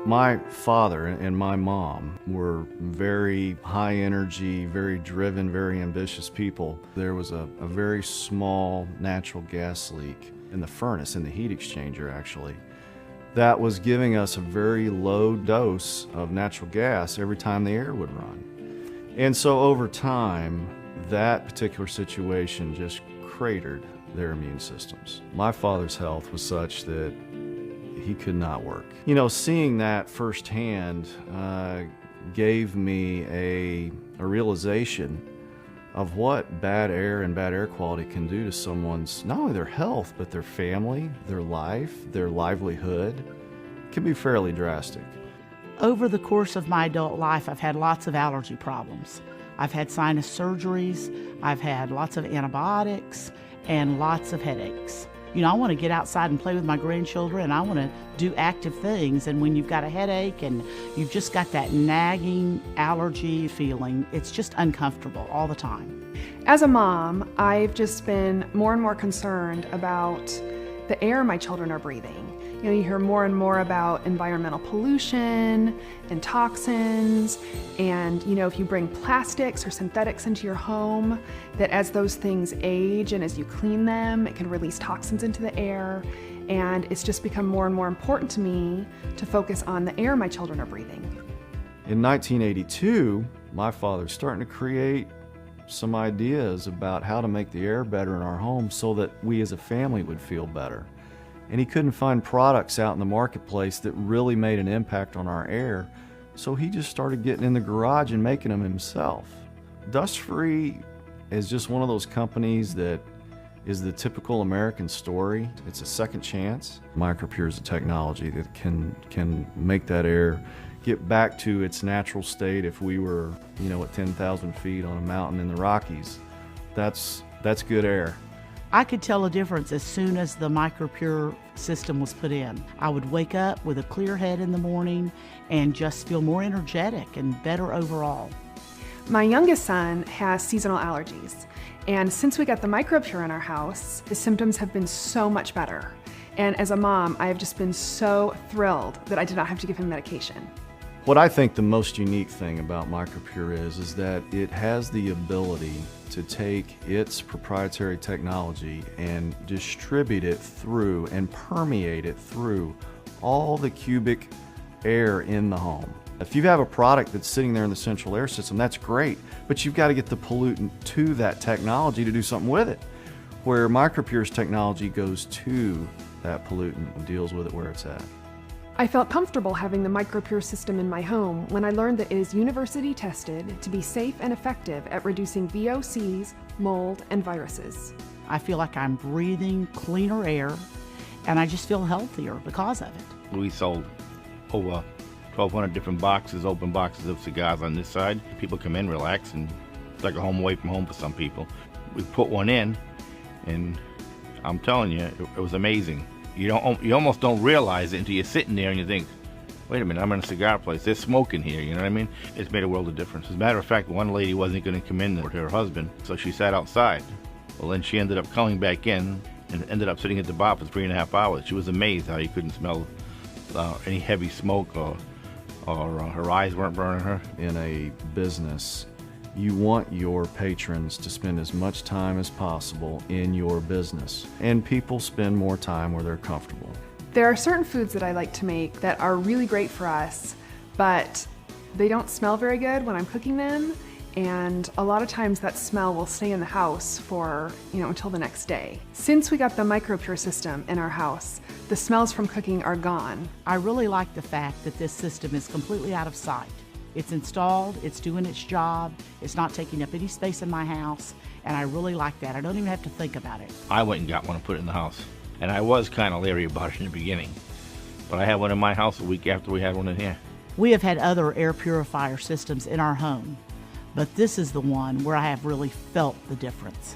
My father and my mom were very high energy, very driven, very ambitious people. There was a very small natural gas leak in the furnace, in the heat exchanger actually, that was giving us a very low dose of natural gas every time the air would run. And so over time, that particular situation just cratered their immune systems. My father's health was such that he could not work. You know, seeing that firsthand gave me a realization of what bad air and bad air quality can do to someone's, not only their health, but their family, their life, their livelihood. It can be fairly drastic. Over the course of my adult life, I've had lots of allergy problems. I've had sinus surgeries, I've had lots of antibiotics, and lots of headaches. You know, I want to get outside and play with my grandchildren, and I want to do active things. And when you've got a headache and you've just got that nagging allergy feeling, it's just uncomfortable all the time. As a mom, I've just been more and more concerned about the air my children are breathing. You know, you hear more and more about environmental pollution and toxins, and you know, if you bring plastics or synthetics into your home, that as those things age and as you clean them, it can release toxins into the air. And it's just become more and more important to me to focus on the air my children are breathing. In 1982, my father's starting to create some ideas about how to make the air better in our home so that we as a family would feel better. And he couldn't find products out in the marketplace that really made an impact on our air, so he just started getting in the garage and making them himself. Dust Free is just one of those companies that is the typical American story. It's a second chance. Micropure is a technology that can make that air get back to its natural state. If we were, you know, at 10,000 feet on a mountain in the Rockies, that's good air. I could tell a difference as soon as the Micropure system was put in. I would wake up with a clear head in the morning and just feel more energetic and better overall. My youngest son has seasonal allergies, and since we got the Micropure in our house, his symptoms have been so much better. And as a mom, I have just been so thrilled that I did not have to give him medication. What I think the most unique thing about Micropure is that it has the ability to take its proprietary technology and distribute it through and permeate it through all the cubic air in the home. If you have a product that's sitting there in the central air system, that's great, but you've got to get the pollutant to that technology to do something with it. Where Micropure's technology goes to that pollutant and deals with it where it's at. I felt comfortable having the Micropure system in my home when I learned that it is university tested to be safe and effective at reducing VOCs, mold, and viruses. I feel like I'm breathing cleaner air, and I just feel healthier because of it. We sold over 1,200 different boxes, open boxes of cigars on this side. People come in, relax, and it's like a home away from home for some people. We put one in, and I'm telling you, it was amazing. You almost don't realize it until you're sitting there and you think, wait a minute, I'm in a cigar place, there's smoke in here, you know what I mean? It's made a world of difference. As a matter of fact, one lady wasn't going to come in with her husband, so she sat outside. Well, then she ended up coming back in and ended up sitting at the bar for 3.5 hours. She was amazed how you couldn't smell any heavy smoke or her eyes weren't burning her. In a business, you want your patrons to spend as much time as possible in your business, and people spend more time where they're comfortable. There are certain foods that I like to make that are really great for us, but they don't smell very good when I'm cooking them, and a lot of times that smell will stay in the house for, until the next day. Since we got the Micropure system in our house, the smells from cooking are gone. I really like the fact that this system is completely out of sight. It's installed, it's doing its job, it's not taking up any space in my house, and I really like that. I don't even have to think about it. I went and got one and put it in the house, and I was kind of leery about it in the beginning, but I had one in my house a week after we had one in here. We have had other air purifier systems in our home, but this is the one where I have really felt the difference.